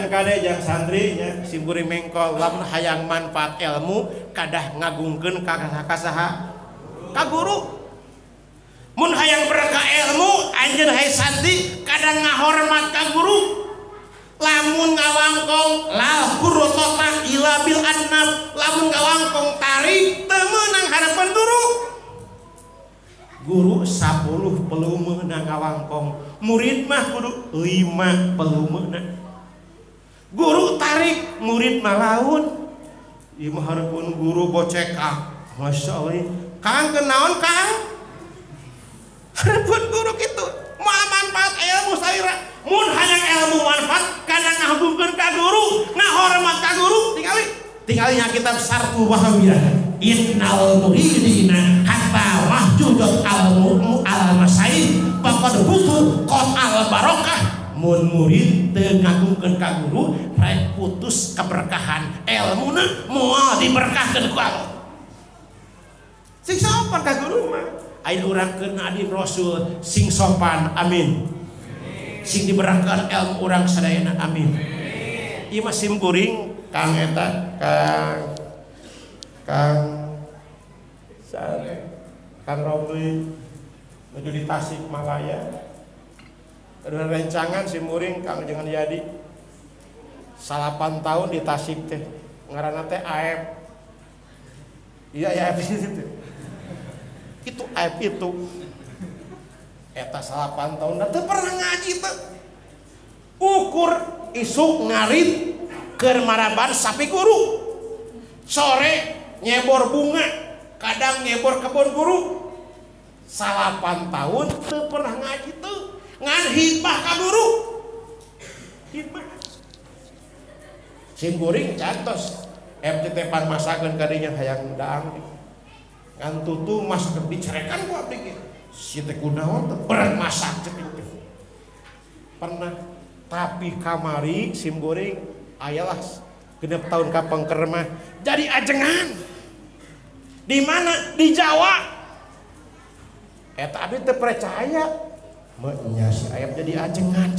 Kade jang santri nya simburi mengkol lamun hayang manfaat ilmu kadah ngagungkeun ka saha ka guru. Mun hayang berkah ilmu anjeun hayang santri kadah ngahormat ka guru. Lamun ngawangkong lal guru tota ila bil adnab, lamun ngawangkong tarik teu meunang harapan guru. Guru 10 peleumeuna ngawangkong, murid mah kudu 5 peleumeuna. Guru tarik, murid malaun. Ieu mah hareupeun guru bocekak. Masyaallah. Kang kenaon Kang? Hareupeun guru kitu. Moal manfaat ilmu saira. Mun hayang ilmu manfaat kana ngahubungkeun ka guru, ngahormat ka guru, tingali nya kitab Sarfu Wahawiyah. Innal muridina hatta mahjudut al-masaid faqad butuh qat al-barakah. Mun murid teu ngagungkeun ka guru rek putus keberkahan ilmuna moal diberkahkeun ku Allah. Sing sopan ka guru mah aya urang keun adin Rasul sing sopan, amin. Sing diberkahkeun ilmu urang sadayana, amin. Ieu mah sim kuring Kang eta Kang Romli menuju di Tasikmalaya. Ada rencangan si muring Kang jangan jadi 8 tahun di Tasik teh ngaranna teh AF. Iya ya AF itu AF itu eta 8 tahun teu pernah ngaji teh. Ukur isuk ngarit keur maraban sapi guru. Sore nyebor bunga, kadang nyebor kebun guru. 8 tahun teu pernah ngaji teh. Ngan hikmah ka guru, hikmah sim kuring cantos FTT pan masakeun kadinya hayang daang ngan tutu masak dicerekan ku abdi kieu si teh kunaon teh berat masak cek pernah. Tapi kamari sim kuring ayalah genep tahun ka pengker mah jadi ajengan di mana di Jawa eta abdi teu percaya nya si ayam jadi ajengan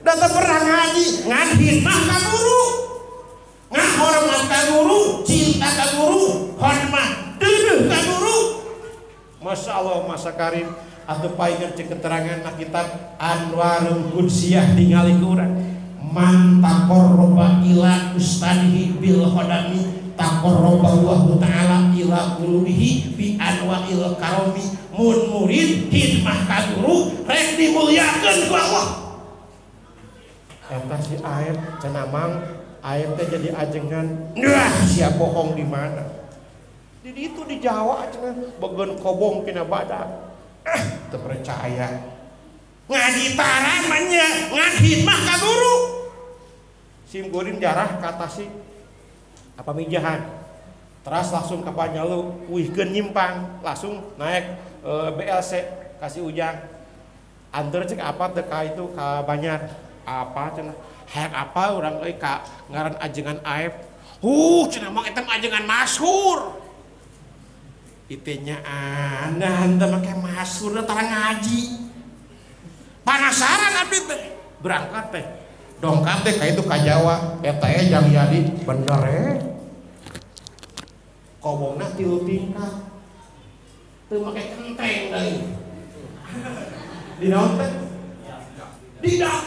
dan pernah ngaji ngan hikmah ka guru, ngahormat ka guru, cinta ka guru, hormat deudeuh ka guru. Masya Allah masa karim atuh paingan cek keterangan na kitab Anwarul Qudsiyah ningali ku urang man taqarraba ila ustadihi bil khodami taqarraballahu ta'ala ila qulubihi bi anwa'il karami. Mun murid hikmah ka guru rek dimulyakeun ku Allah. Eta si air cenamang air teh jadi ajengan. Nah, sia bohong di mana? Di itu di Jawa cenah beugeun kobong pina badak. Teu percaya. Ngaji taran mah nya ngan hikmah ka guru. Sim guring jarah ka Tasik apa mijahan. Teras langsung ke Panjalu, wihkeun nyimpang, langsung naik BLC kasih ujang. Anter cek apa teh ka itu ka Banjar. Apa cenah? Hayang apa urang euy ka ngaran ajengan aib. Cenah mah eta ajengan masyhur. Itenya anah henteu make masyhur tara ngaji. Panasaran abdi teh. Berangkat teh. Dongkap teh ka itu ka Jawa. Eta jang jadi bener kobongna 3 tingkat teu make kenteng deui di naon teh tidak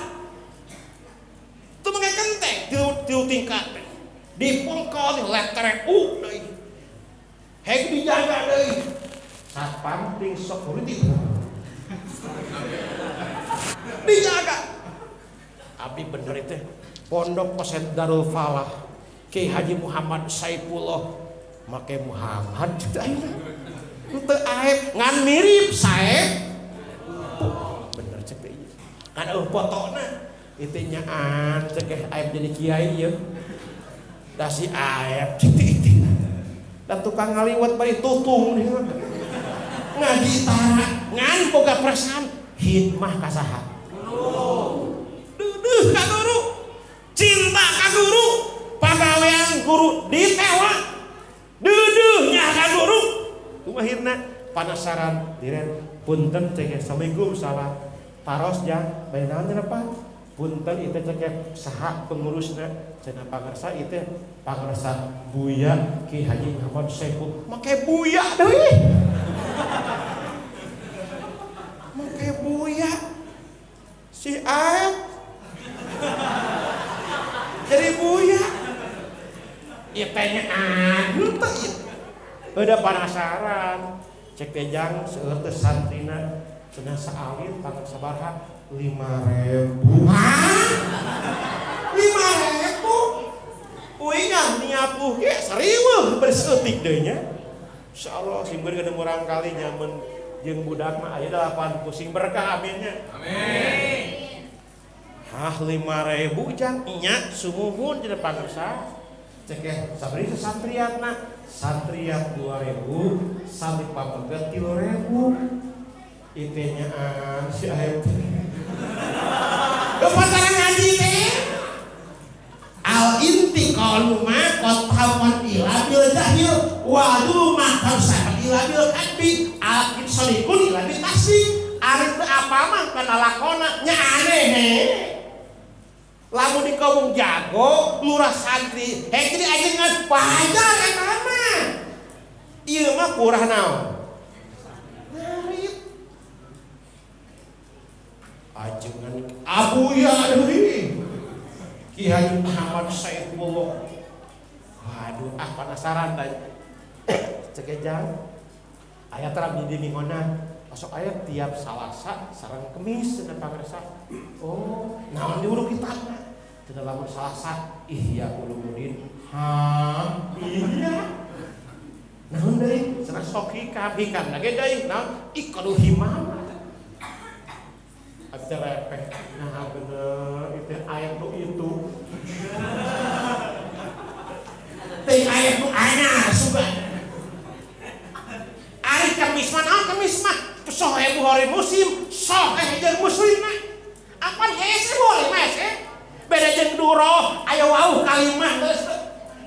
teu make kenteng 3 tingkat dipongkol letter U deui heg dijaga deui satpam ting security dijaga abdi bener teh Pondok Pesantren Darul Falah Ki Haji Muhammad Saifullah make Muhammad teu aib ngan mirip saeb bener cek teh kan fotona itu nyaan cek aib jadi kiai ieu da si aib cek dan tukang ngaliwat bari tutung ngaji tara ngan boga perasaan hikmah ka saha deudeuh ka guru cinta ka guru pagawean guru ditewa deudeungnya ka guru akhirna penasaran diren punten cek assalamualaikum salam paros jang bae naon apa punten itu cek saha pengurusna cenah pangarsa itu pangarsa Buya Ki Haji Muhammad Saiful make Buya deui make Buya si Aep jadi Buya ieu teh anu teh udah penasaran cek tejang seueur teh santrina cenah saalin pangan sabaraha 5.000 hah 5.000 uingan nyapuh ge 1000 berseutik deui nya insyaallah simbeun kada murang kali nyamun jeung budak mah aya 8 pusing berkah aminnya amin hah 5.000 jang nya sumuhun cenah pangarsa cek sabari sasantriatna santriat 2.000 santri papegat 3.000 itenya si Aep kepacaran ngaji teh al intiqalu ma qatawan ila bil jahil waduh mah sahabat ila bil kadbi akin salikun ila bil tasbih ari teu apa mah kana lakona nya aneh lamun di kampung jago lurah santri jadi ajengan pajar eta mah ieu mah kurah naon ngarit ajengan abuya deui Ki Haji Muhammad Saiful waduh penasaran teh cek ejang aya tara di mingonan masuk aya tiap Salasa sareng Kemis cenah pangarsa oh naon diuruk kitabna cenah lamun Salasa Ihya Ulumuddin ha iya naon deui cenah sok hikam lage deui naon Iqrul Himam abis repeh nah bener itu ayat nu itu teh ayat nu anyar sugan ari Kemis mah naon Kemis mah sohe buhari musim sohe jeung muslimna apan hese boleh mah hese beda jeung duro aya wauh kalimah geus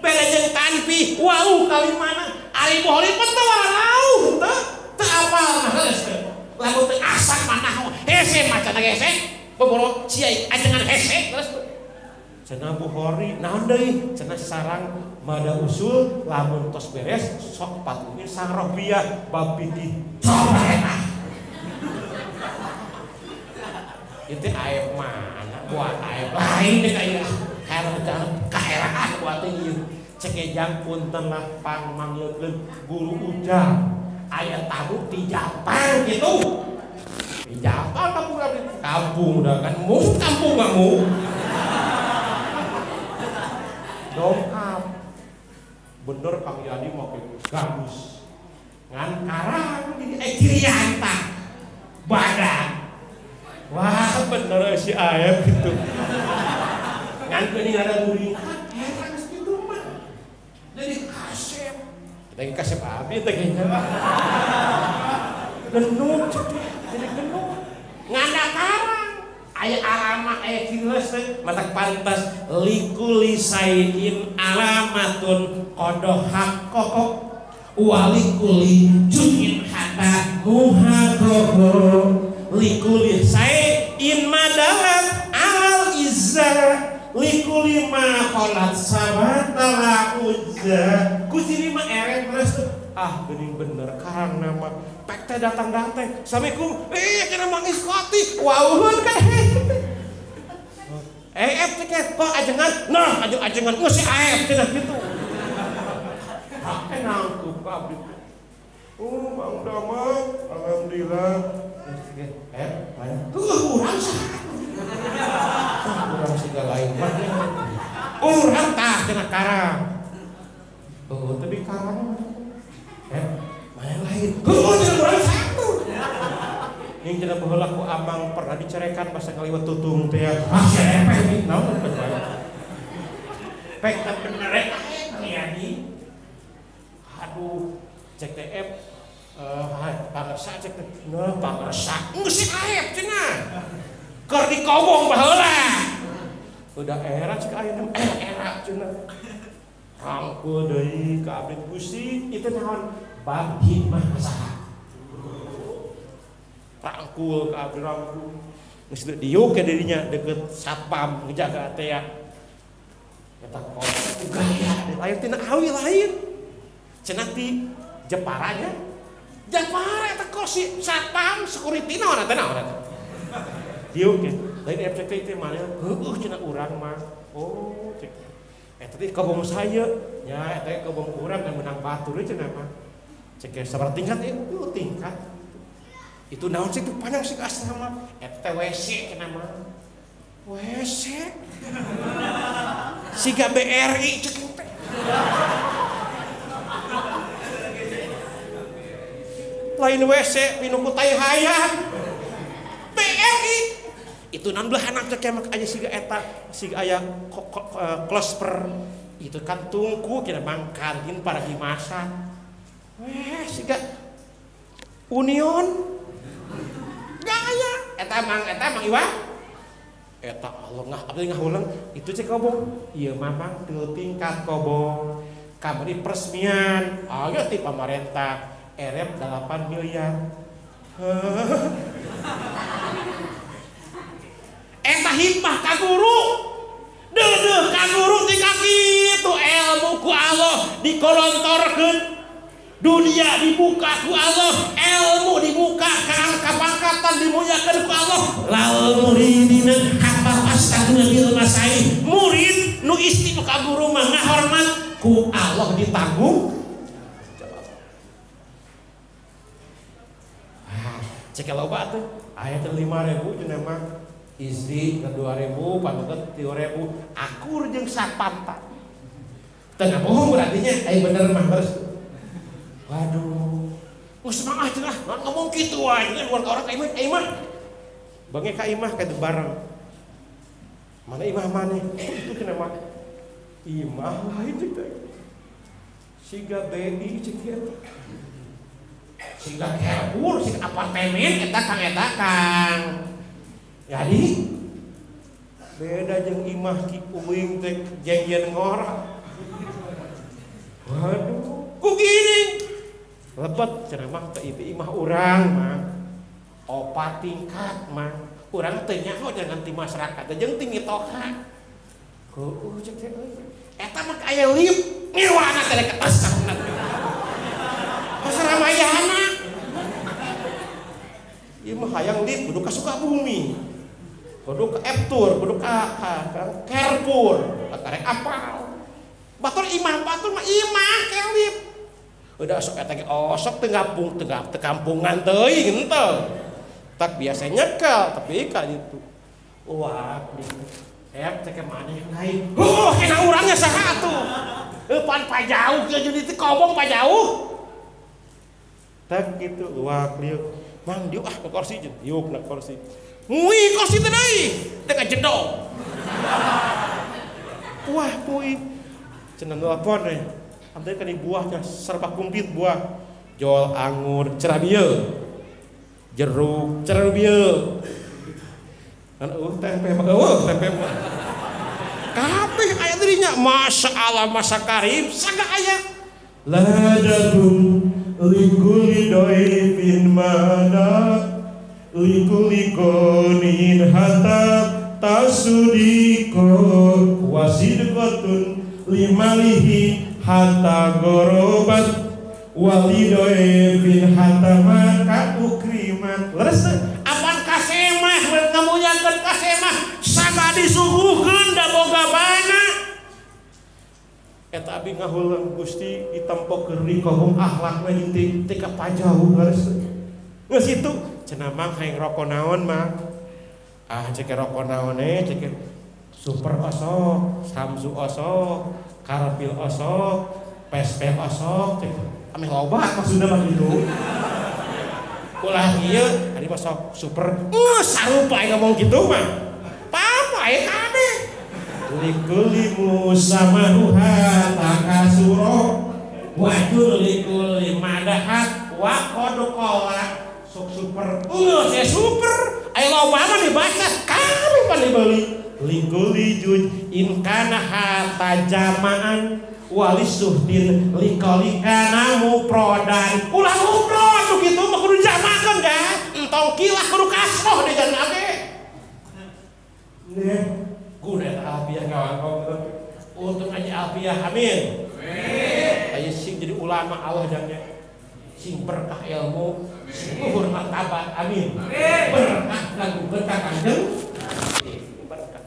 beda jeung tanpi wauh kalimahna ari buhari mah teu warau teu apal mah geus lamun teu asak manah hese macan hese boboro ciai ajengan hese geus cenah buhari naon deui cenah sarang mada usul lamun tos beres sok patungin sang robiah bab fikih coba eta itu Aep mana buat Aep lain deh kayak kaeraan buat ieu cekejang punten lah pang manggeukeun guru ujang aya tamu di Japan gitu di Japan kampung udah kan musuh kampung kamu dongkap bener Kang Yadi mau gabus ngan karang jadi cirianta badan wah bener si Aep gitu ngan kuning ada guring heran gitu mah jadi kasep kita kasep abi teh genuk jadi genuk nganda karang aya alamat aya kiles matak pantas likuli sayin alamatun kodoh haqqaq walikuli junin hatta muhadoho likuli sayin madalat al izza likuli ma kholat sabatala uzza kujini mah erek terus geuning bener karang nama pek teh datang teh assalamualaikum kena mangis koti wauhun kan Aep teh kok ajengan nah ajengan geus si Aep cenah kitu hake nangkup abdi Bang Damang alhamdulillah Aep urang saha urang siga lain mah urang tah cenah karang tapi karang mana lain jangan urang satu yang cenah baheula ku abang pernah dicerekan bahasa kaliwat tutung teh serepeh naon pek bener Yadi aduh cek TF pangarsa cek nah pangarsa geus si Aep cenah keur dikobong baheula udah era cek aya era cenah rangkul deui ka abdi Gusti itu naon bab hikmah saha rangkul ka abdi rangkul geus diuk ke dirinya deket satpam ngejaga teh ya eta kos gaya lain tina awi lain cenah ti Jeparanya Jepara eta kos si satpam security naon eta diuk ke lain FCT teh mah heueuh cenah urang mah oh cek eta teh kobong saya nya eta kobong urang dan menang batur cenah mah cek sabar tingkat ieu tingkat itu naon sih itu panjang sih asrama eta WC cenah mah WC siga BRI cek teh lain WC pinuku tai hayam BRI itu 16 anak cek mak aya siga eta siga aya close per itu kan tungku kira mangkantin para di masa siga Union gaya eta mang iwa eta Allah ngah abdi ngahuleng itu cek kobong ieu mamang teu tingkat kobong kamari peresmian aya ti pamarentah erep 8 miliar eta hikmah ka guru deudeuh ka guru tinggal kitu ilmu ku Allah dikolontorkeun dunia dibuka ku Allah ilmu dibuka ka pangkatan dimuliakeun ku Allah lal muridina hatta astagna bil masai murid nu istimewa ka guru mah ngahormat ku Allah ditanggung cek loba teh aya teh 5.000 cenah mah istri ke 2.000 panoget 3.000 akur jeung satpam tah teu bohong berarti nya aya bener mah terus waduh geus mangah cenah ngomong kitu wae luar ka orang ka imah bange ka imah ka bareng mana imah maneh itu cenah mah imah lain cek teh siga BI cek kieu siga Herpur siga apartemen eta kang jadi beda jeung imah ki uing teh jengjeun ngora waduh ku gini lebet cenah mah teh itu imah urang mah 4 tingkat mah urang teh nyaho dengan ti masyarakat jeung ti ngitoha heueuh cek teh eta mah aya lift ngewana teh ka asapna Pasaramayana ieu mah hayang lift kudu ka Sukabumi kudu ka Eptur kudu ka Kerpur karek apal batur mah imah kelip udah sok eta ge osok teu ngampung teu kampungan teuing henteu tak biasa nyekel tapi ka ditu wah cek maneh lain enak urangnya saha atuh pan pajauh ke jadi teh kobong pajauh tak gitu wah kliuk mang diuk ke kursi jeung diuk na kursi muih kursi teh deui teu kajedog wah puih cenah telepon we ambil kan buahnya serba kumplit buah jol anggur cerah bieu jeruk cerah bieu kan tempe mah kabeh aya dirinya masya Allah masa karim saga aya ladadun likuli doifin mana likuli konin hatab tasudiko wasidqatun limalihi hatta gorobat walidoe bin hatta maka ukrimat leres apan kasemah ngamuliakeun kasemah saga disuguhkeun da boga bana eta abi ngahuleng Gusti ditempokeun rikohum akhlak we inti teh ka pajauh leres geus itu cenah mang hayang rokok naon mah cek rokok naon cek super osok samsu osok karpil osok pespel osok cek ameh loba maksudna mah gitu ulah ieu ari osok super sarupa ngomong gitu mah apa kabeh likuli musamaruha takasuro wajul likuli madahat wa qad qala sok super saya super ayo loba mah dibaca kabeh pan dibeli likuli juj in kana hata jamaan walisuhdin likolika muprodan ulah muprod tuh gitu mah kudu jamakeun dah entong kilah kudu kasroh di jalan age nih guna alfiah kawan untuk aja alfiah amin ayo sing jadi ulama Allah jangan sing berkah ilmu sing luhur martabat amin berkah lagu berkah kanjeng berkah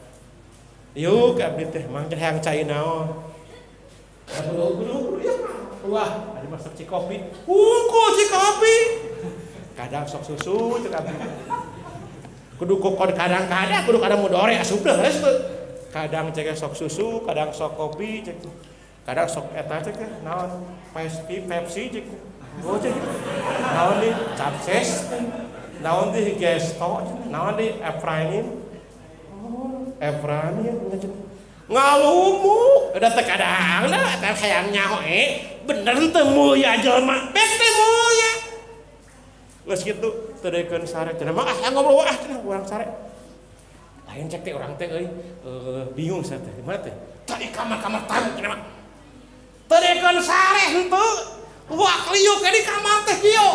yuk abdi teh mangke hayang cai naon Guru ya wah ada masak cikopi cikopi kadang sok susu cek abdi kudu kokon kadang-kadang kudu kadang mudore asupna geus teu kadang cek sok susu kadang sok kopi cek kadang sok eta cek naon Pepsi cek oh cek naon di capses naon di gesto naon di Efraim ngalumu udah terkadang lah hayang nyaho bener teu mulia jelema bek teh mulia geus kitu teu dekeun sare cenah mah ngobrol cenah urang sare lain cek teh urang teh euy bingung sa teh di mana teh tadi kamar-kamar tamu cenah mah teu dekeun sare henteu wak liuk di kamar teh kieu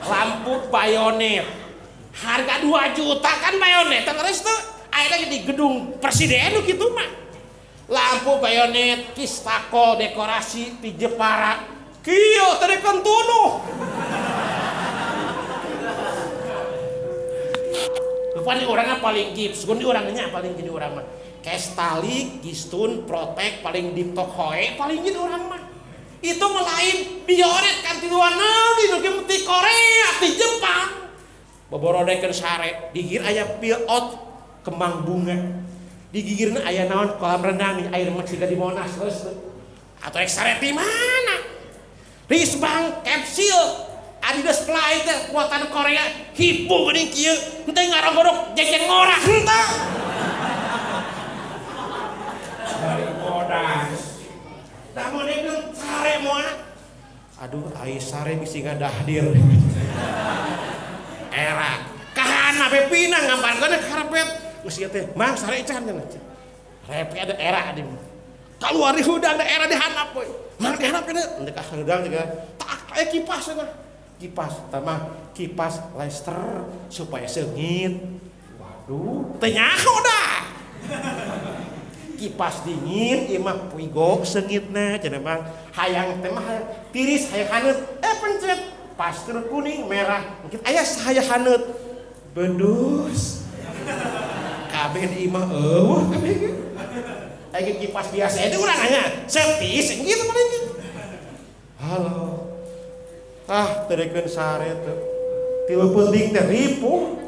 lampu bayonet harga 2 juta kan bayonet terus tuh akhirnya di gedung presiden gitu mah lampu bayonet kistako dekorasi di Jepara kieu tadi kan tunuh rupanya orangnya paling gips gundi orangnya paling jadi orang mah kestali gistun protek paling diptok hoe paling jadi orang mah itu melain bionet kan di luar negeri nu di Korea di Jepang boborodekeun sare digigir aya pilot kembang bunga digigirna aya naon kolam renang nih air maksiga di Monas geus atau rek sare di mana Risbang Capsule Adidas Fly teh buatan Korea hipu geuning kieu henteu ngarong-gorok jeng ngorah henteu dari Monas da modekeun sare moal aduh ai sare bisi ngadahdir era kahana be pinang ngambarkeun karpet geus ieu teh mang sare can cenah repet ada era di kaluar di hudang ada era di handap we mang di handap kana endek ka hudang juga tak aya kipas cenah kipas tamah kipas Lester supaya seungit waduh teu nyaho dah kipas dingin imah puigo seungitna cenah mang hayang teh mah tiris hayang haneut pencet pasteur kuning merah mungkin aya sahaya haneut bedus kabeh di imah eueuh kabeh aya kipas biasa itu urang anya setis gitu paling halo terekeun sare teh tilu penting teh ripuh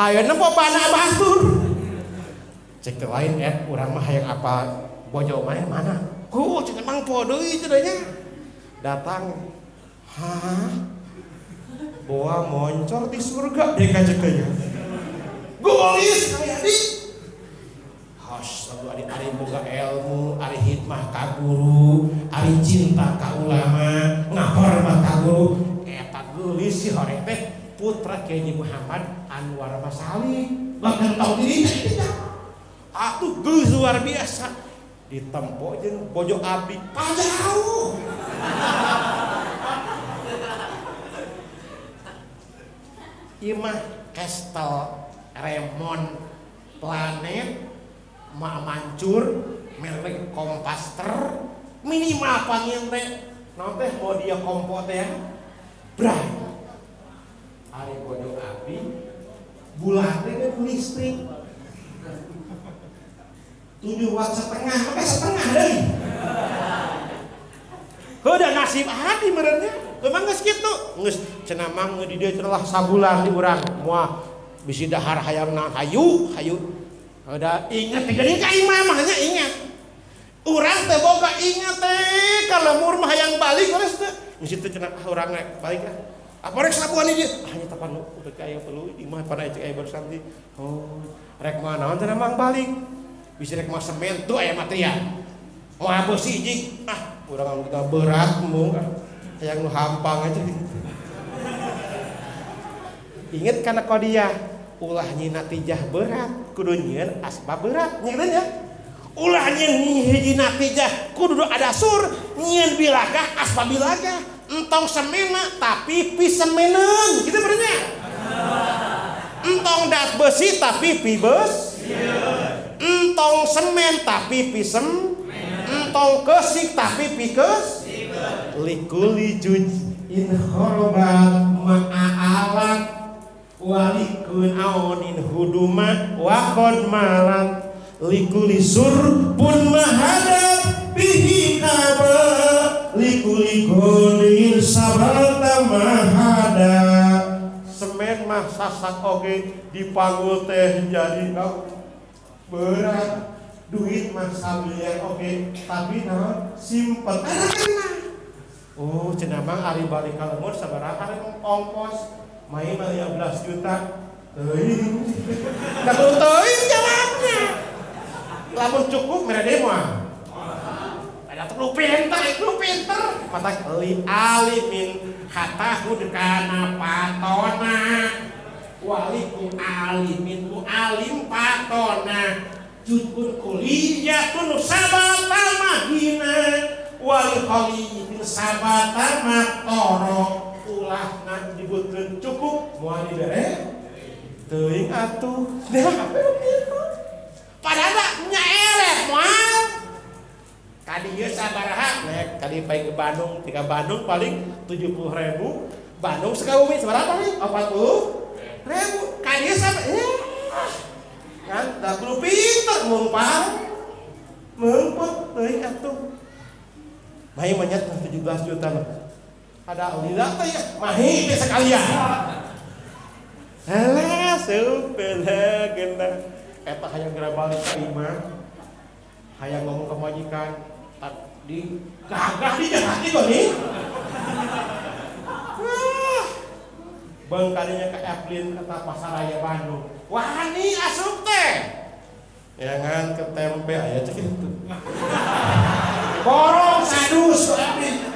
hayeuna popana batur cek teh lain urang mah hayang apa bojo main mana cek emang podo ieu cenah datang boa moncor di surga dia kacekeun golis adi hasyallah ari boga ilmu ari hikmah ka guru ari cinta ka ulama ngahormat ka guru eta geulis si horeh teh putra Kiai Muhammad Anwar Masali bahkan tahu diri atuh geus luar biasa ditempo jeung bojo abdi pajauh imah Castle Raymond Planet mak mancur merek Kompaster minimal panggil teh naon teh mau dia kompot teh bray ari bojo abdi bulan teh kan listrik 7 watt setengah sampai setengah deui heuda nasib hadi meureunnya emang geus kitu geus cenah mang di dieu cenah sabulan di urang moal bisi dahar hayang naon hayu udah ingat geuning ka imah mahnya ingat urang teh boga ingat teh kalau mur mah hayang balik geus teh geus teh cenah urang balik apa rek sabuan ieu hanya tapan udah kaya perlu imah pada cek aya bersanti oh rek mah naon cenah mang balik bisa rek mah semen tuh aya material moal beusi hiji urang kita berat mung hayang nu hampang aja inget kana kodiah ulah nyina tijah berat kudu nyieun asbab berat nyieun ya ulah nyen hiji natijah kudu ada sur nyen bilagah asma bilagah entong semena tapi pi semenen gitu berarti entong dat besi tapi pi bes entong semen tapi pi sem entong kesik tapi pi kes likuli juj in khorobat ma'alat walikun aonin huduma wakod malat likuli sur pun mahadab bihi kaba likuli golin sabarta mahadab semen mah sasak oge dipanggul teh jadi kau berat duit mah sablian oge tapi nah simpel oh cenah mah ari balik ka lemur sabaraha ongkos main 15 juta teuing da kudu teuing jawabna lamun cukup mereka mah ada lu pinter mata li alimin hatahud kana patona waliku alimin ku alim patona judkun kuliyatun sabata mahina wali khaliyin sabata matoro ulah na dibutkeun cukup moal dibere teuing atuh padahal nya elek moal kadi ieu sabaraha nek kadi bae ke Bandung tika Bandung paling 70.000 Bandung Sukabumi sabaraha paling 40.000 kadi ieu kan da kudu pinter mumpang meumpet teuing atuh bae manyet 17 juta mah ada lila teh ya mahi teh sekalian alah supela genda eta hayang geura balik ka imah hayang ngomong ke majikan di gagah di jahat itu nih bang kadinya ke Evelyn kata Pasaraya Bandung wani asup teh jangan ke tempe aya cek itu borong sadus Evelyn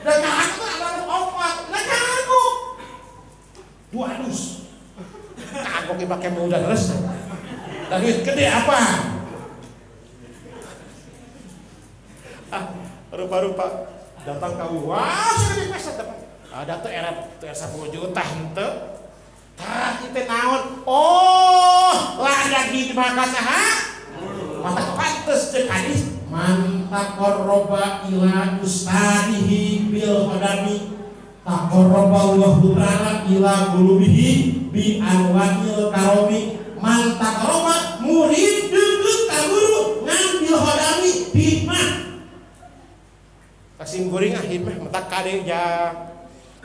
dan kaku ada opat dan kaku dua dus kaku dipake muda terus dan gede apa rupa-rupa datang kau wah sudah dipesa dapat ada tuh era 10 juta henteu tah itu naon oh ladang di maka saha mata pantes cek hadis mantap korroba ila ustadihi bil qadami taqarraba Allahu ta'ala ila qulubihi bi anwa'il karomi mantap korroba murid deukeut ka guru ngambil qadami hikmah kasih goreng hikmah mentak kade ja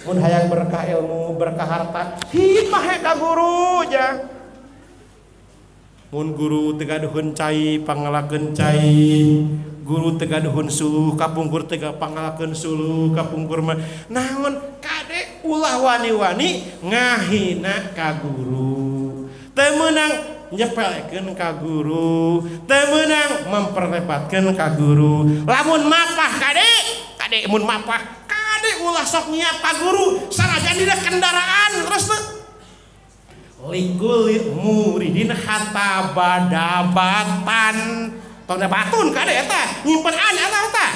mun hayang berkah ilmu berkah harta hikmah ka guru ja mun guru teu gaduheun cai pangalakeun cai guru teu gaduheun suluh kapungkur teu pangalakeun suluh kapungkur mah naon kade ulah wani-wani ngahina ka guru teu meunang nyepelekeun ka guru teu meunang memperlebatkeun ka guru lamun mapah kade mun mapah kade ulah sok nyiap ka guru sanajan dina kendaraan terus teh likul muridin hatta badabatan tong batun kade eta nyimpenan eta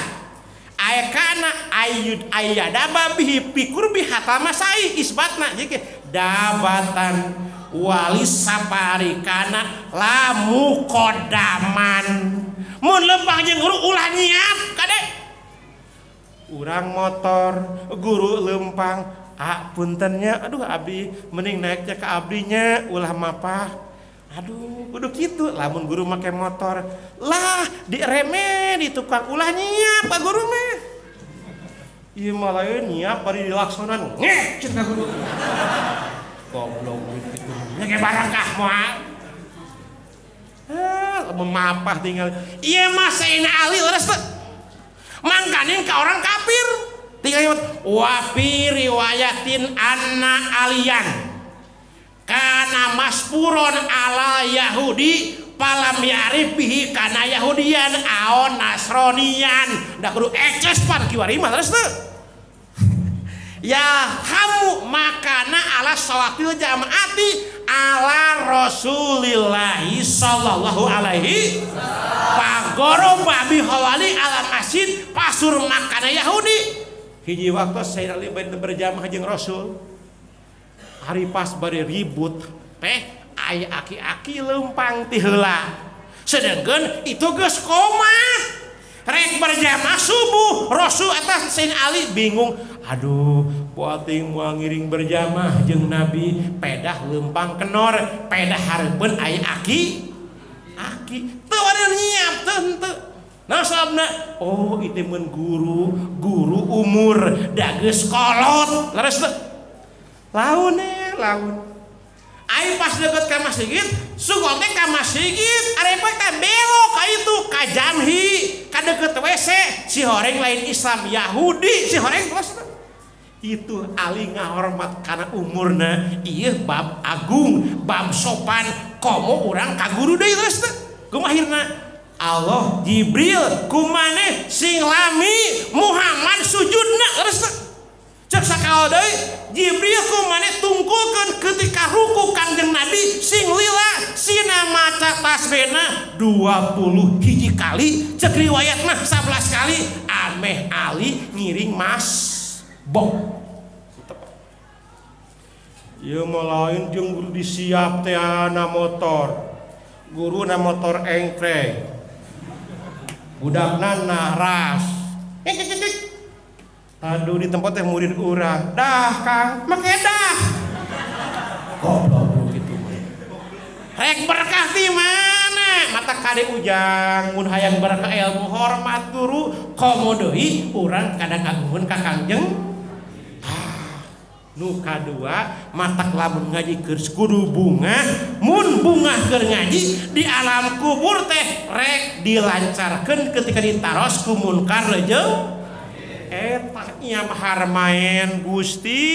aya kana ayud ayadaba bihi pikur bi hatta masai isbatna jadi dabatan walis sapari kana lamu kodaman mun lempang jeung guru ulah nyiap kade urang motor guru lempang puntennya aduh abdi mending naiknya ke abdinya ulah mapah aduh kudu kitu lamun guru make motor lah direme di tukang ulah nyiap pak guru mah ieu mah lain nyiap bari dilaksonan ngeh ceuk ka guru goblok kitu nya ge barangkah moal lamun mapah tinggal ieu mah saena ali leres teh mangkanin ka orang kafir tinggal wafi riwayatin anna aliyan kana maspuron ala yahudi palam yarifihi kana yahudian aon nasronian da kudu eces pan kiwari mah terus teu ya hamu makana ala salatil jamaati ala Rasulillahi sallallahu alaihi pagoro babi hawali ala masjid pasur makana Yahudi. Hiji waktu Sayyidina Ali berjamaah jeung Rasul. Hari pas bari ribut teh aya aki-aki leumpang ti heula. Sedengkeun itu geus koma. Rek berjamaah subuh Rasul eta Sayyidina Ali bingung. Aduh, poating moal ngiring berjamaah jeung Nabi pedah leumpang kenor, pedah hareupeun aya aki. Teu ada nyiap teu henteu. Nah sabna, oh itu men guru umur dageus kolot leres teh laun. Ai pas deket ka masjid sugol teh ka masjid arepa teh belok ka itu ka jamhi ka deket WC si horeng lain Islam Yahudi si horeng terus itu Ali ngahormat karena umurna ieu bab agung bab sopan komo urang ka guru deui terus teh kumahirna Allah Jibril kumane sing lami Muhammad sujudna terus cek sakao deui Jibril kumane tungkulkeun ketika ruku Kangjeng Nabi sing lila sina maca tasbihna 20 hiji kali cek riwayat mah 11 kali ameh Ali ngiring mas bok ieu mah lain jeung guru disiap teh ana motor guruna motor engkreng budakna naras. Aduh di tempat teh murid urang. Dah Kang, make dah. Goblok gitu. Rek berkah di mana? Mata kade ujang mun hayang berkah ilmu hormat guru komo deui urang kadang ngagungeun ka Kangjeng. Nu kadua matak lamun ngaji keur kudu bunga mun bunga keur ngaji di alam kubur teh rek dilancarkeun ketika ditaros ku munkar jeung eta nya mahar main Gusti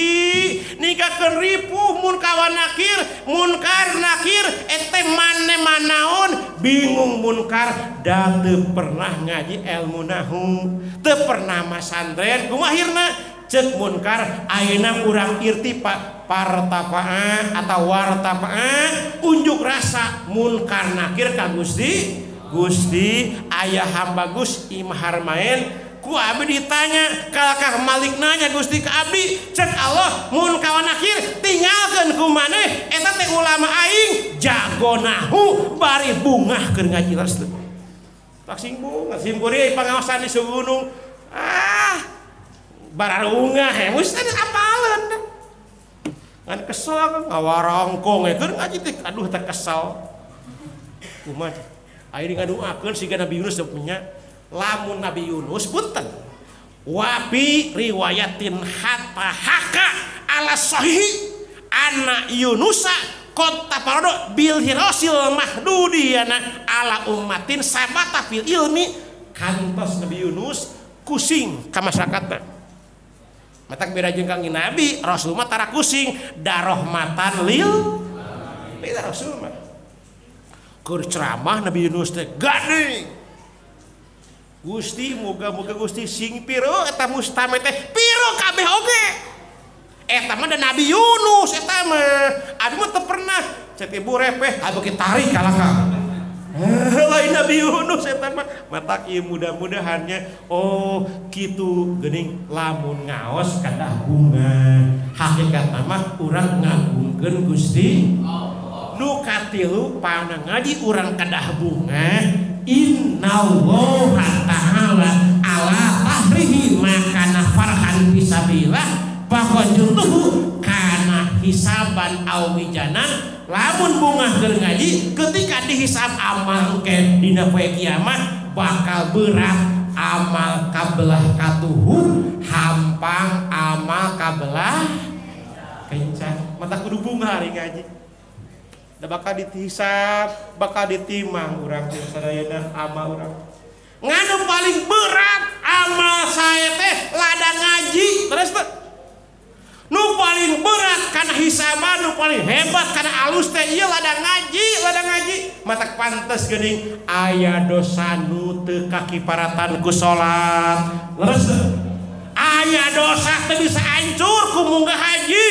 nikakeun ripuh mun kawan nakir munkar nakir ete mane manaon bingung munkar da teu pernah ngaji ilmu nahwu teu pernah masantren kumahirna cek munkar ayeuna urang irtifa partafaa atau wartafaa unjuk rasa munkar nakir ka Gusti aya hamba Gus imahar main ku abi ditanya kalakah Malik nanya Gusti ka abi cek Allah mun kawan nakir tinggalkeun ku maneh eta teh ulama aing jago nahwu bari bungah keur ngaji leres teh tak sing bunga sim kuring pangaosan di sugunung bararunga mesti apaleun ngan kesel ngawarongkong keur ngaji teh aduh teh kesel kumaha ayeuna ngaduakeun siga Nabi Yunus punya lamun Nabi Yunus punten wabi riwayatin hatta haka ala sahih anak Yunusa kota parodo bil hirasil mahdudiyana ala ummatin sabata fil ilmi kantos Nabi Yunus kusing ka masyarakatna matak beda jeung Kangjeng Nabi Rasul mah tara kusing darahmatan lil beda Rasul mah keur ceramah Nabi Yunus teh gade Gusti moga-moga Gusti sing piro eta mustame teh piro kabeh oge eta mah da Nabi Yunus eta mah abi mah teu pernah cek ibu repeh anu ki tarik kalaka lain Nabi Yunus eta mah matak ieu mudah-mudahannya oh kitu geuning lamun ngaos kadah bunga hakikatna mah urang ngagungkeun Gusti nu katilu pana ngaji urang kadah bunga innallaha ta'ala ala tahrihi makana farhan fisabilillah faqajutuhu kana hisaban aw mijanan lamun bunga keur ngaji ketika dihisab amal ke dina poe kiamat bakal berat amal kabelah katuhu hampang amal kabelah kencang mata kudu bunga hari ngaji da bakal dihisab bakal ditimang urang teh sadayana amal urang nganu paling berat amal saya teh lada ngaji terus teh nu paling berat karena hisaban nu paling hebat karena alus teh ieu lada ngaji matak pantes geuning aya dosa nu teu kakiparatan ku salat leres aya dosa teu bisa hancur ku munggah haji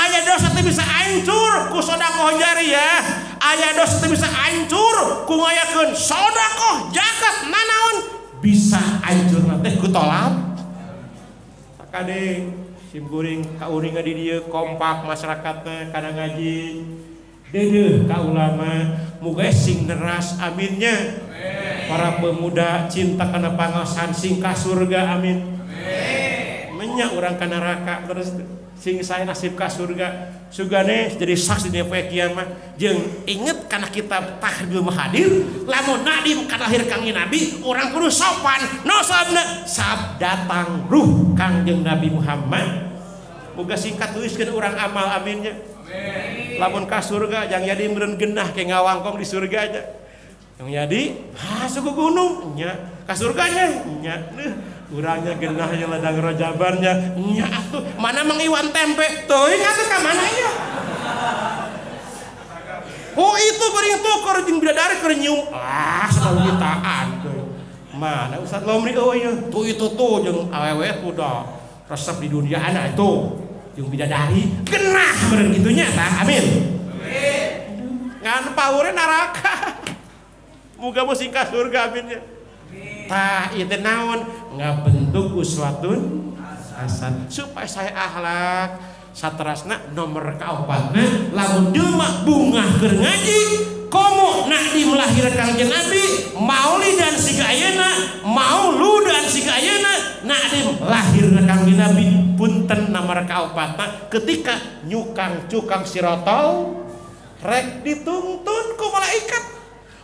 aya dosa teu bisa hancur ku sedekah jariyah, aya dosa teu bisa hancur ku ngayakeun sedekah zakat nanaon bisa hancur teh ku tolak. Sakade simkuring kauringan di dieu kompak masyarakatna kana ngaji deudeuh ka ulama muga sing neras aminnya. Para pemuda cinta kana pangaosan sing ka surga amin. Menya urang ka neraka terus sing saya nasib ka surga sugane jadi saksi di poe kiamat jeung inget kana kitab Tahdil Hadir lamun nadim kalahir Kangjeng Nabi urang kudu sopan no sabna sab datang ruh Kangjeng Nabi Muhammad muga singkat tuliskeun urang amal aminnya. Lamun ka surga jang jadi meureun genah ke ngawangkong di surga aja. Yang jadi suku gunung nya ka surganya nya urangnya genahnya ladang rajabarnya nya atuh mana Mang Iwan tempe teuing atuh ka mana nya. Oh itu geuring tukar jeung bidadari keur nyium sabagitaan teuing. Mana Ustaz Lomri euy tuh itu tuh jeung awewe kuda resep di dunia ana itu jeung bidadari genah meureun kitu nya tah amin. Ngan paure neraka. Muga sing ka surga aminnya. Tah ieu teh naon? Ngabentuk uswatun hasan supaya saya akhlak saterasna nomor kaopatna lamun jelema bungah keur ngaji komo nak dimlahir Kangjeng Nabi maulidan siga ayeuna mauludan siga ayeuna nak dimlahir Kangjeng Nabi punten nomor kaopatna ketika nyukang cukang sirotol rek dituntun ku malaikat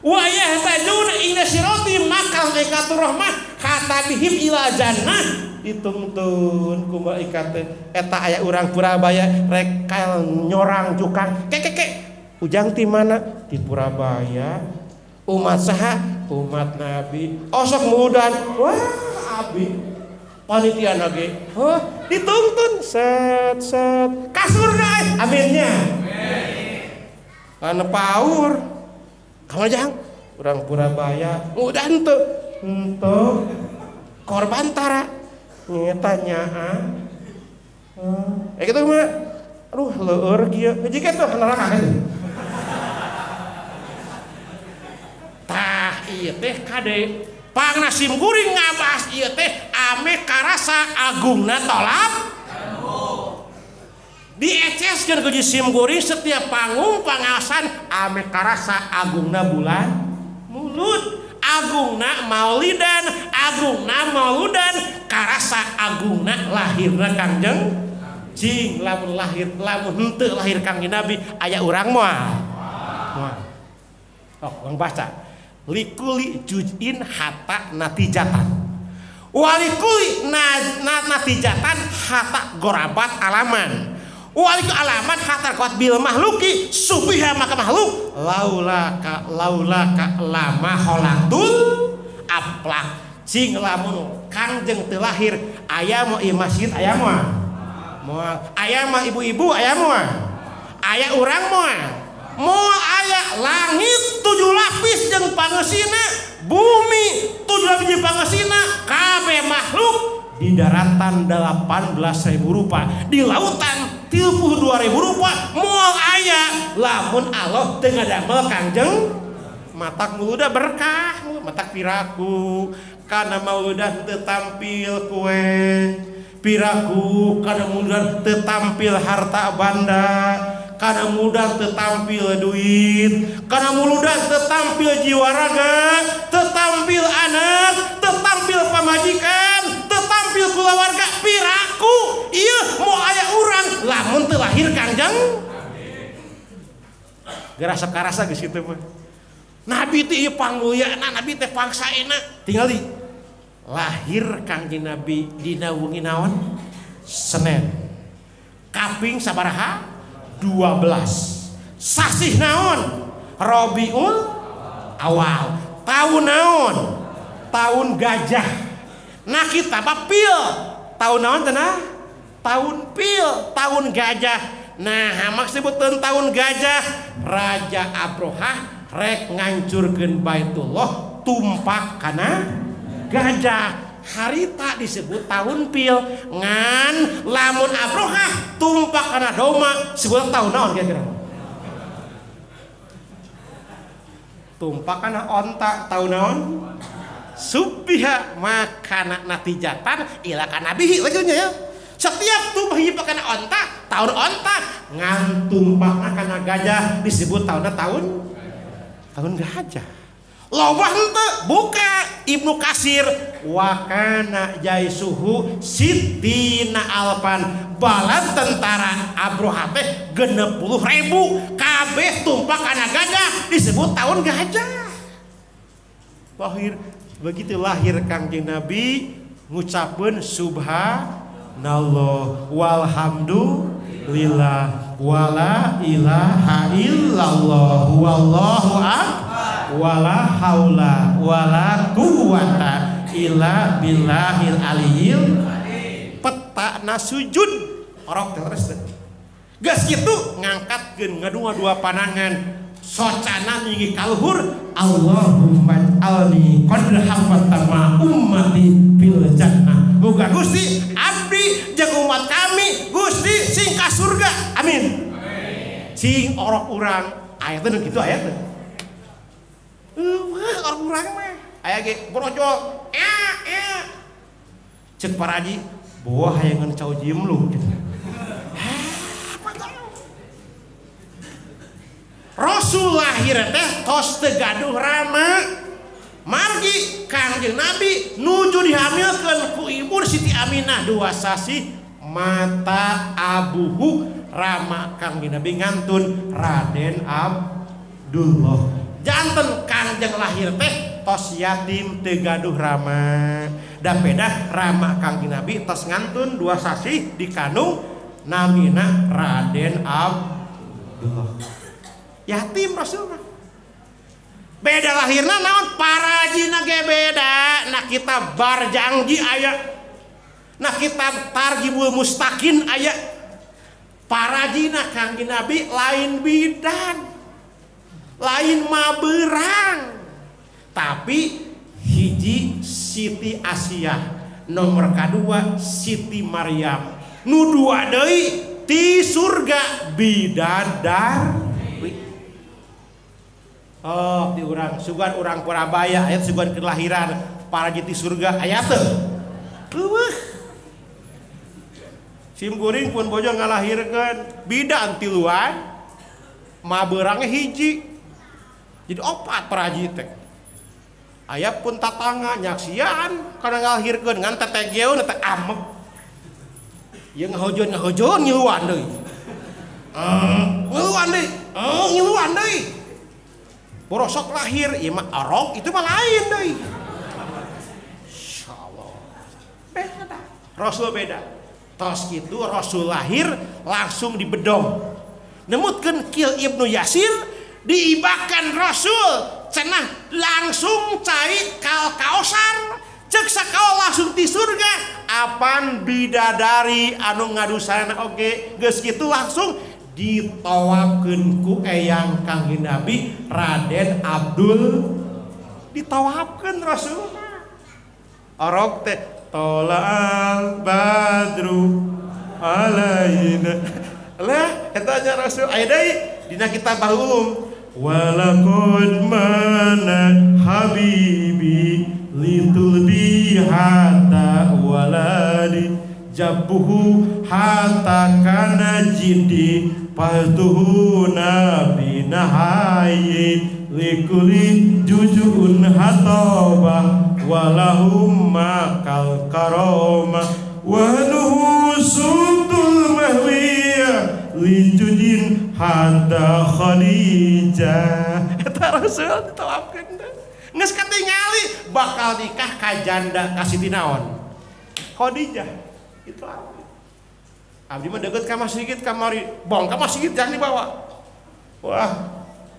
wa yahtajuna ila sirati makal malaikatur rahmah kata bihim ila jannah dituntun ku malaikat eta aya urang Purabaya rek kael nyorang cukang kek ujang ti mana di Purabaya umat saha umat Nabi osok mudan wah abi panitia nage dituntun set ka surga aminnya kana paur kamu jang urang Purabaya mudah henteu korban tara nyetanya kitu mah aduh leueur kieu hiji kitu neraka kitu tah ieu teh kade pangna simkuring ngabahas ieu teh ame karasa agungna tolak dieceskeun ku simkuring setiap panggung pangaosan ame karasa agungna bulan mulut agungna maulidan agungna mauludan karasa agungna lahirna Kangjeng cing lamun lahir lamun henteu lahir Kangjeng Nabi aya urang moal urang baca likuli juz'in hata natijatan walikuli natijatan hata gorabat alaman walik alamat hatar kuat bil mahluki subiha maka makhluk laulaka lama holatul aplak cing lamun Kangjeng teu lahir aya moal ieu masjid aya moal aya mah ibu-ibu aya moal aya urang moal aya langit 7 lapis jeung pangeusina bumi 7 lapis jeung pangeusina kabeh makhluk di daratan 18.000 rupa di lautan 32.000 rupa moal aya lamun Allah teu ngadamel Kangjeng matak muluda berkah matak piraku kana mauludan teu tampil kue piraku kana muludan teu tampil harta banda kana muludan teu tampil duit kana muludan teu tampil jiwa raga teu tampil anak teu tampil pamajikan tampil keluarga piraku iya mau aya urang lamun teu lahir Kangjeng gerasa-karasa geus kitu mah Nabi teh ieu panggulyaana Nabi teh pangsaena tinggal di lahir Kangjeng Nabi dina wengi naon Senin kaping sabaraha 12 sasih naon Rabiul Awal tahun naon tahun gajah. Nah kita pil tahun naon cenah tahun pil tahun gajah. Nah maksudkeun tahun gajah Raja Abrohah rek ngancurkeun Baitullah tumpak kana gajah harita disebut tahun pil ngan lamun Abrohah tumpak kana doma disebut tahun naon kira-kira tumpak kana onta tahun naon subbiha makana natijatan ila kana bihi lagunya ya setiap tumpah hiji kana onta tahun onta ngan tumpakna kana gajah disebut tahun gajah loba henteu buka Ibnu Katsir wa kana jaisuhu sitina alpan bala tentara Abroha teh 60.000 kabeh tumpak kana gajah disebut tahun gajah. Begitu lahir Kangjeng Nabi ngucapkeun subhanallah walhamdulillah wala ilaha illallah wallahu akbar wala haula wala quwata illa billahil aliyil peta na sujud orok terus geus kitu ngangkatkeun ngadua-dua panangan socana nyingi kaluhur Allahumma alni qad hafatama ummati fil jannah muga Gusti abdi jeung umat kami Gusti sing ka surga amin sing orok urang aya teh kitu aya teh orang urang mah aya ge brojol ceuk paraji boah hayangan cau jiem lu gitu. Rasul lahir teh tos teu gaduh rama margi Kangjeng Nabi nuju dihamilkeun ku ibu Siti Aminah 2 sasi mata abuhu rama Kangjeng Nabi ngantun Raden Abdullah janten Kangjeng lahir teh tos yatim teu gaduh rama da beda rama Kangjeng Nabi tos ngantun 2 sasi dikandung namina Raden Abdullah yatim Rasulullah beda lahirna naon parajina ge beda nah kita barjangji aya nah kita targhibul mustaqin aya parajina Kangjeng Nabi lain bidan lain maberang tapi hiji Siti Asiyah nomor kedua Siti Maryam nu dua deui ti surga bidadari oh di urang sugan urang Purabaya ayat sugan kelahiran para jiti surga ayat teh sim kuring pun bojo ngalahirkeun bidan tiluan mabeurangnya hiji jadi 4 parajit teh aya pun tatangga nyaksian kana ngalahirkeun ngan tetegeun teh amek ieu ngahojon ngiluan deui ngiluan deui borosok lahir ieu mah arok itu mah lain deui insyaallah beda Rasul beda tos kitu Rasul lahir langsung dibedong nemutkeun Kil Ibnu Yasir diibakan Rasul cenah langsung cai kal kaosar ceuk sakao langsung ti surga apan bidadari anu ngadusana oge geus kitu langsung ditawafkeun ku eyang Kangjeng Nabi Raden Abdul ditawafkeun Rasulullah arok teh tola'al badru alaina lah eta nya Rasul aya deui dina kitabul ulum walaqad mana habibi litulbi hatta waladi jabuhu hatta kana jidi paltuhu nabi nahayi likuli jujun hatoba walahum makal karoma wanuhu sutul mahwiyah lijudin hatta khadijah eta Rasul ditawafkeun geus katingali bakal nikah ka janda ka Siti naon Khadijah itu abdi mah deukeut ka masjid kamari bong ka masjid jangan dibawa wah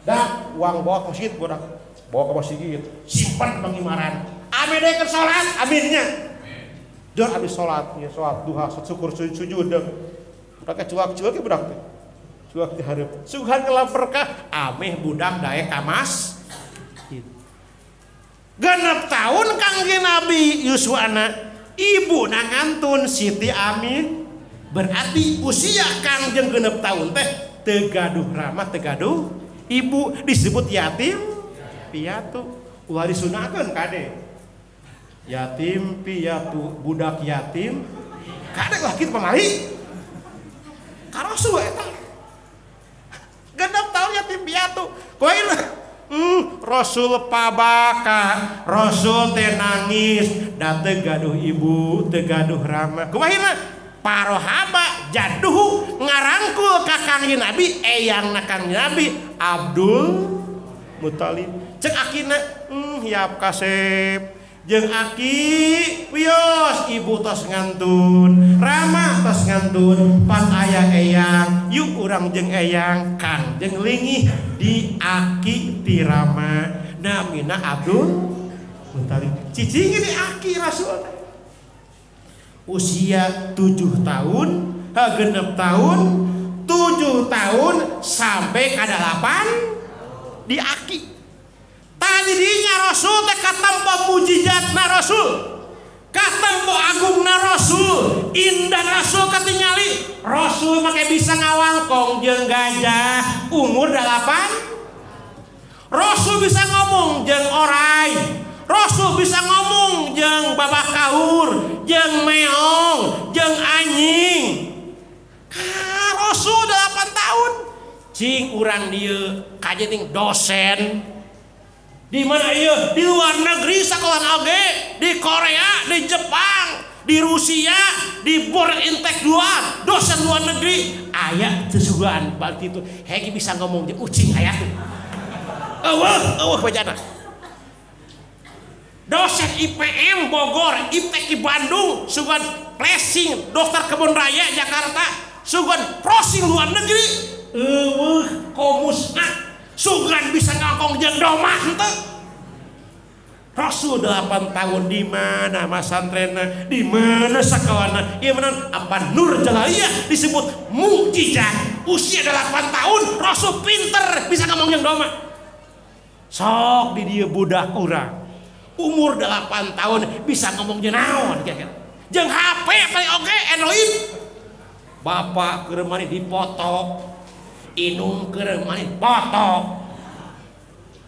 dah uang bawa ke masjid bodak bawa ke masjid simpan pengimaran abi deuk salat aminnya dur abi salat ya salat duha syukur sujud budak cuak-cuak ke budak teh cuak di hareup sugan kelaperkah ameh budak daek ka masjid 6 tahun Kangjeng Nabi Yuswana ibu ngantun Siti Amin berarti usia Kangjeng 6 tahun teh tegaduh rama tegaduh ibu disebut yatim piatu ulah disunahkeun kade yatim piatu budak yatim kade lah kitu pamali ka Rasul eta 6 tahun yatim piatu koin Rasul pabaka Rasul teh nangis da tegaduh ibu tegaduh rama kumaha parohaba jaduh ngarangkul ka Kangjeng Nabi eyang Kangjeng Nabi Abdul Muthalib cek akina hiap kasep jeung aki wios ibu tos ngantun rama tos ngantun pan aya eyang yuk urang jeung eyang Kangjeng lingih di aki ti rama namina Abdul Muthalib cicing di aki Rasul usia 7 tahun 6 tahun 7 tahun sampai ke 8 di aki tadi dinya Rasul teh katampa mujizat na Rasul katampa agung na Rasul indah Rasul katingali Rasul make bisa ngawangkong jeung gajah umur 8 Rasul bisa ngomong jeung orai Rasul bisa ngomong jeung babak kaur jeung meong jeung anjing Rasul 8 tahun cing urang dieu kajenting dosen di mana ieu di luar negeri sakola oge di Korea di Jepang di Rusia di Board Intek luar dosen luar negeri aya tesugan berarti itu hegi bisa ngomong jeung ucing aya tuh eueuh bacana dosen IPM Bogor, IPTEK Bandung, sugan pressing dokter Kebun Raya Jakarta, sugan prosing luar negeri, komusna, sugan bisa ngangkong jeung domah henteu. Rasul 8 tahun di mana masantrenna, di mana sakawana, ieu menan apa Nur Jalaliyah disebut mukjizat. Usia 8 tahun Rasul pinter bisa ngomong jeung domah. Sok di dieu budak urang. Umur 8 tahun bisa ngomong jeung naon kira-kira jeung HP paling oge Android bapak keur mani dipoto inung keur mani foto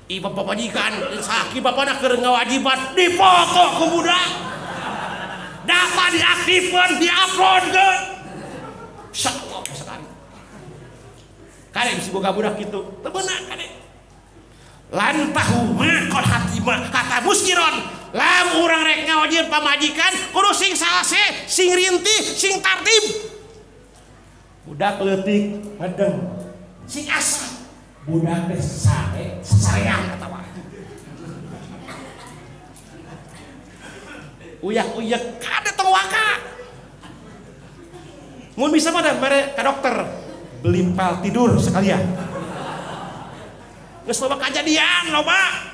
ibu bapak majikan sakit bapana keur ngawajiban dipoto ku budak data diaktifkeun diuploadkeun insyaallah sekali kade bisa boga budak kitu teu beunang kade lantahu makon hatimah kata muskiron lam urang rek ngawajib pamajikan kudu sing salase sing rintih sing tartib budak leutik hedeng sing asa budak teh sare sasarean kata mah uyak-uyak kade tong waka mun bisa mah mere ka dokter beli pil tidur sekalian geus loba kajadian loba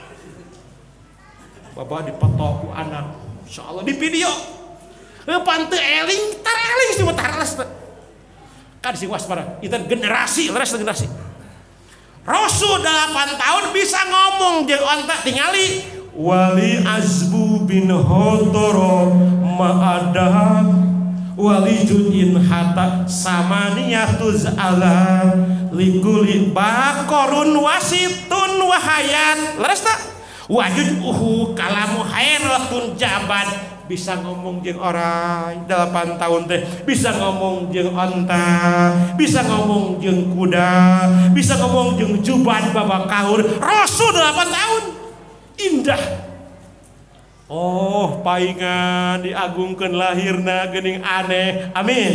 bapak dipoto ku anak insyaallah di video heupan teu eling tar eling sih mah taras kan sing waspada itu generasi leres generasi Rasul 8 tahun bisa ngomong jeung onta tingali wali azbu bin hotoro ma'adab wali judin hatta samaniyatuz ala likuli bakorun wasitun wahayat leres tak wajud kalamu hayratun jaban bisa ngomong jeung orang 8 tahun teh bisa ngomong jeung onta bisa ngomong jeung kuda bisa ngomong jeung juban babak kaur Rasul 8 tahun indah oh paingan diagungkeun lahirna geuning aneh amin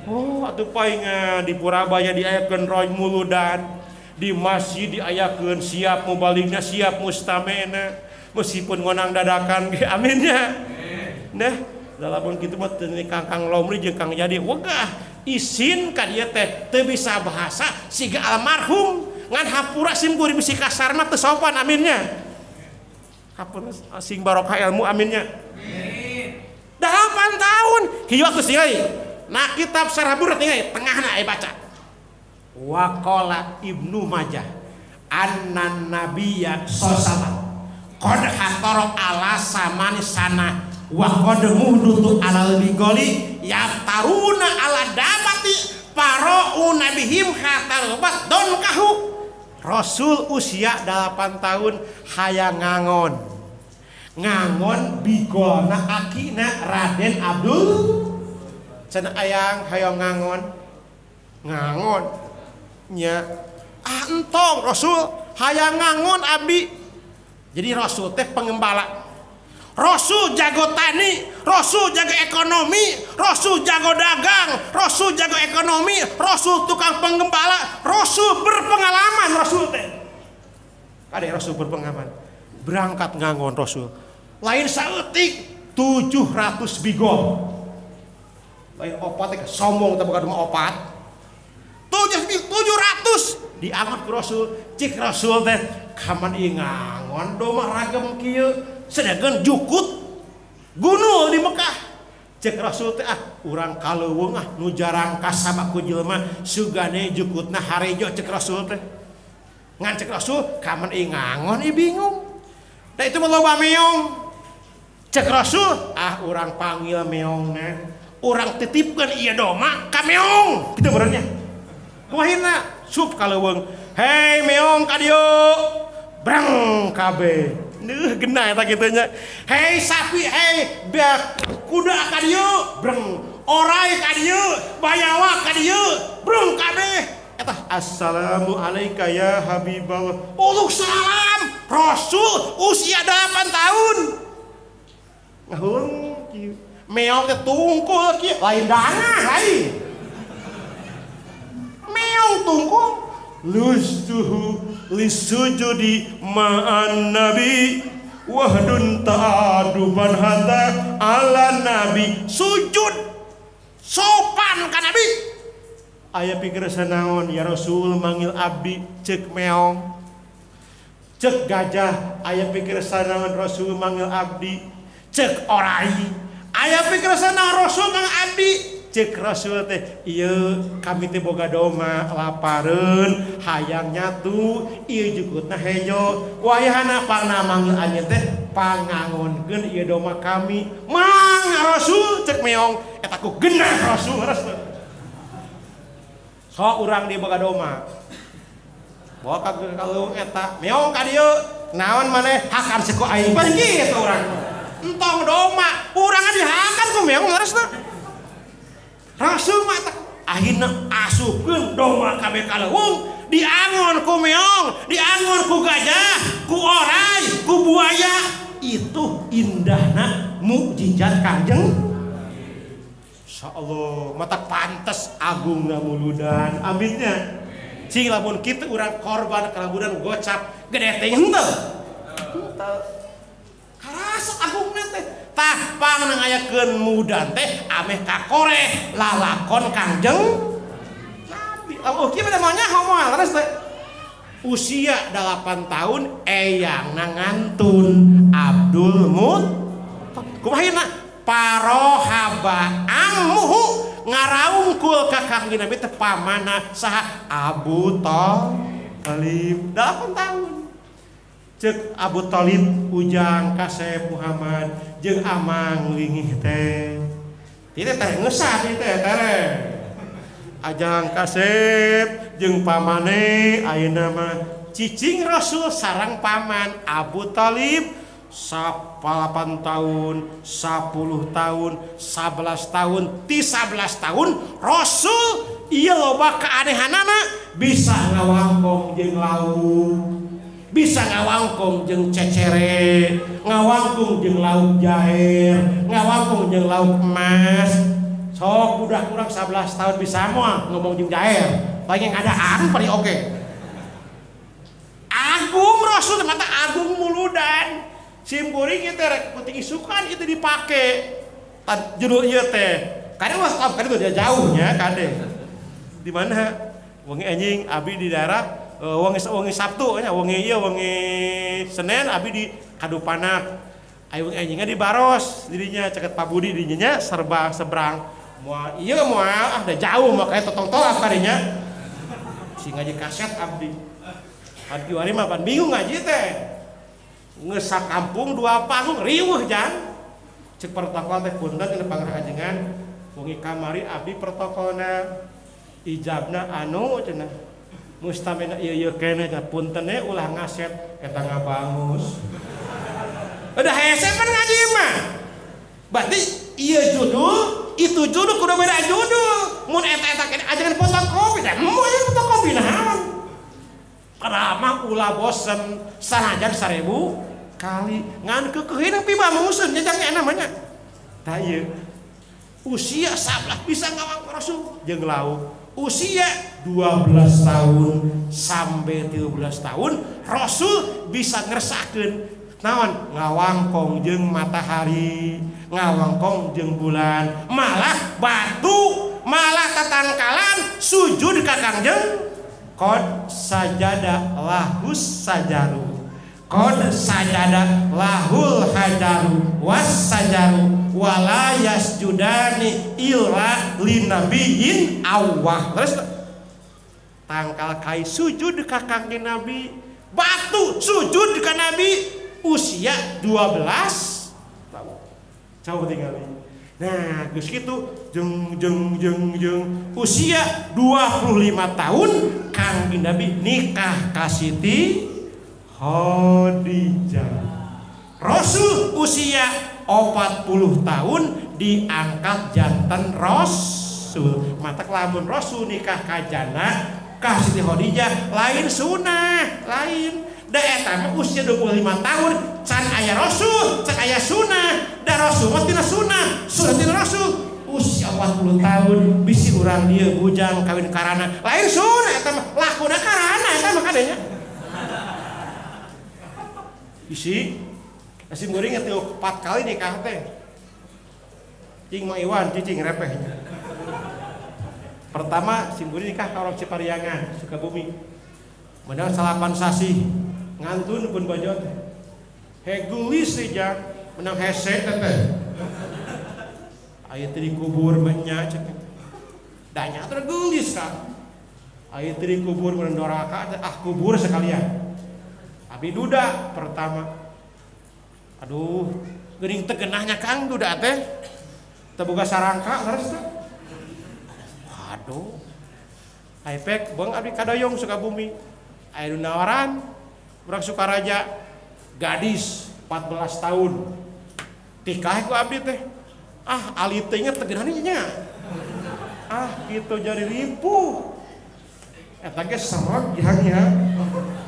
oh atuh paingan di Purabaya diayakeun roy muludan di masjid diayakeun siap mubaligna siap mustamena meskipun ngonang dadakan ge aminnya nah dalamun kitu mah teu Kang Lomri jeung Kang Jadi wegah isin ka dieu teh teu bisa bahasa siga almarhum ngan hapura sim kuring bisi kasar mah teu sopan aminnya hapura sing barokah ilmu aminnya 8 tahun hieu waktu singai nah kitab Sarabur tinggal tengahna baca waqala Ibnu Majah annan nabiyya sallallahu qad hatara ala samani sana wa qad muhdutu alal bigoli yaftaruna ala dabati parauna bihim hatal bat don kahu. Rasul usia 8 tahun hayang ngangon bigolna akina Raden Abdul cenah ayang hayang ngangon nya entong Rasul hayang ngangon abdi. Jadi Rasul teh pengembala, Rasul jago tani, Rasul jago ekonomi, Rasul jago dagang, Rasul jago ekonomi, Rasul tukang penggembala, Rasul berpengalaman. Rasul teh kade Rasul berpengalaman berangkat ngangon Rasul lain saeutik 700 bigol lain opat teh sombong teh boga opat 700 diangkat ku Rasul. Cik Rasul teh kaman ieu ngangon domah ragam kieu sedangkan jukut gunul di Mekah. Cek Rasul teh urang kaleuweung nu jarang kasaba ku jelema sugane jukutna harejo. Cek Rasul teh ngan cek Rasul kaman ieu ngangon ieu bingung. Da itu mah loba meong. Cek Rasul urang panggil meongna, urang titipkeun ieu doma ka meong. Kitu benernya. Kumaha sup kaleuweung, hei meong ka dieu. Brang kabeh. Neuh genah eta kitu nya. Hei sapi, hei kuda ka dieu. Brang orai ka dieu, bayawa ka dieu. Brang kabeh. Eta assalamu alayka ya habiballah. Uluk salam. Rasul usia 8 tahun. Ngahung kieu. Meong teh tungkul kieu, lain dana lain. Meong tungkul lustuhu lisujudi ma'an nabi wahdun ta'aduban hatta ala nabi. Sujud sopan ka nabi. Aya pikir sanaon ya Rasul manggil abdi cek meong. Cek gajah aya pikir sanaon Rasul manggil abdi cek orai. Aya pikir sanaon Rasul manggil abdi cek Rasul teh ieu kami teh boga doma lapareun hayang nyatu ieu jukutna hejo wayahna pangna manggil anjeun teh pangangonkeun ieu doma kami mang Rasul cek meong eta ku genah Rasul Rasul. So urang di boga doma bawa ka kaleuweung eta meong ka dieu naon maneh hakan siku aing pan kitu urang entong doma urang dihakan ku meong leresna. Rasul mah akhirna asupkeun doma kabeh kaleuweung diangon ku meong, diangon ku gajah, ku orai, ku buaya. Itu indahna mukjizat Kangjeng. Insyaallah mata pantes agungna muludan aminnya. Cing lamun kitu urang korban kalabudan gocap gede teh henteu. Karasa agungna teh tah pang ngayakeun mudan teh ameh kakoreh lalakon Kangjeng Nabi. Oh kieu mah nyaho moal leres teh. Usia 8 tahun eyang ngantun Abdul Muttalib. Kumaha parohaba ammuhu ngaraungkul ka Kangjeng Nabi teh pamana saha Abu Thalib 8 tahun. Cek Abu Thalib ujang kasep Muhammad jeung amang lingih teh. Ieu teh ngeusah ieu teh tere. Ajang kasep jeung pamane ayeuna mah cicing Rasul sareng paman Abu Thalib 8 tahun, 10 tahun, 11 tahun, 13 tahun Rasul ieu loba kaanehanana bisa ngawangkong jeung lauk, bisa ngawangkong jeung cecere, ngawangkong jeung lauk jair, ngawangkong jeung lauk emas. Sok budak kurang 11 tahun bisa moal ngomong jeung jair, paling ngadaan pari oke. Agung Rasul mata agung muludan. Simpuring ieu teh rek penting isukan itu dipake. Judul ieu teh. Kade was kade tuh dia jauhnya kade. Di mana? Wengi anjing abi di daerah wengi Sabtu nya, wengi ieu wengi Senin abi di Kadupanak. Aya wengi anjingna di Baros dirinya ceket Pak Budi dinya serba seberang. Moal ieu moal da jauh mah kayak totong-tolak kadinya. Si ngaji kaset abdi. Abdi wari mah pan bingung ngaji teh. geus sakampung dua panggung riweuh jan. Cek protokol teh punten dina pangerajengan wengi kamari abdi protokolna ijabna anu cenah mustamina ieu keneh puntennya ulah ngaset eta ngabangus. Udah hese pan ngaji mah. Berarti ieu judul itu judul kudu beda judul. Mun eta keneh ajangan fotokopi dah moal fotokopi naon. Karama ulah bosen sanajan 1000 kali ngan kekehidup piba musuh jajangnya namanya tah ieu usia 11 bisa ngawang Rasul jeung lauk usia 12 tahun sampai 13 tahun Rasul bisa ngersakeun naon ngawangkong jeung matahari ngawangkong jeung bulan malah batu malah tatangkalan sujud ka Kangjeng qad sajada lahus sajaru qad sajada lahul hajaru was sajaru wala yasjudani illa linabiyyin awwah. Terus tangkal kai sujud ka Kangjeng Nabi batu sujud ka Nabi usia 12 tahun. Coba tinggali. Nah, geus kitu jeung usia 25 tahun Kangjeng Nabi nikah ka Siti Khadijah. Rasul usia 40 tahun diangkat jantan Rasul. Mata lamun Rasul nikah ka jana ka Siti Khadijah lain sunah, lain. Da eta mah usia 25 tahun can aya Rasul, can aya sunah. Da Rasul mah tina sunah, sunah tina Rasul. Usia 40 tahun bisi urang dieu bujang kawin karana. Lain sunah eta mah lakuna karana eta mah kadenya. Isi asih muring atuh 4 kali nikah teh. Cing Mang Iwan cicing repehnya. Pertama simburing nikah ka orang Cipariangan, Sukabumi. Menang salapan sasi ngantun pun bajot. Hegulis saja menang hese teh. Aya teh dikubur nya cek. Da nya teh geulis ka. Aya teh dikubur mun doraka kubur sekalian. Abi duda pertama. Aduh, geuning teu geunahnya Kang duda teh. Teu boga sarangka leres teh. Waduh. Aipek beung abdi kadoyong Sukabumi. Aya nu nawaran urang Sukaraja gadis 14 tahun. Tikah ku abdi teh. Ah, ali teh nya teu geunahnya nya. Ah, kitu jadi ripuh. Eta ge sereg jahnya.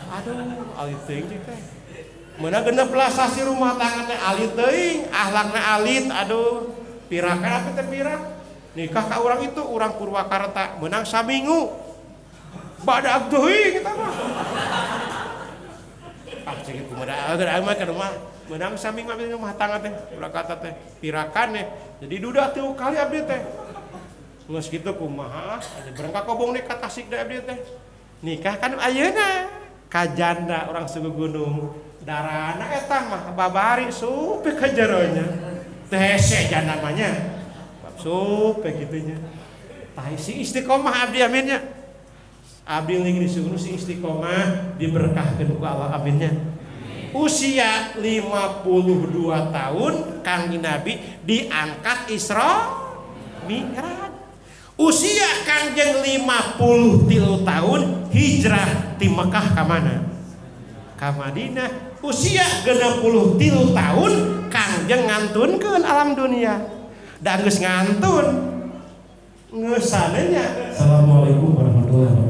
Aduh, alit teuing teh. Meunang genep sasi rumah tangga teh alit teuing, ahlakna alit. Aduh, pirakan apa teh pirak? Nikah ka urang itu urang Purwakarta, meunang saminggu. Badag teuing kita mah. Ah, ceuk kumaha agar mah ka rumah. Meunang saminggu abdi rumah tangga teh, Purwakarta teh. Pirakan teh. Jadi duda 3 kali abdi teh. Geus kitu kumaha? Ade berangkat kobong nikah Tasik da abdi teh. Nikah kan ayeuna kajanda orang suku gunung darana eta mah babari supe ka jeronya teh hese jan namanya supe kitunya tah si istiqomah abdi aminnya abdi lagi disuruh si istiqomah diberkahkeun ku Allah aminnya usia 52 tahun Kangjeng Nabi diangkat Isra Mi'raj usia Kangjeng 53 tahun hijrah di Mekah ka mana? Ka Madinah. Usia 63 tahun Kangjeng ngantunkeun alam dunia. Da geus ngantun geus sadenya. Assalamualaikum warahmatullahi wabarakatuh.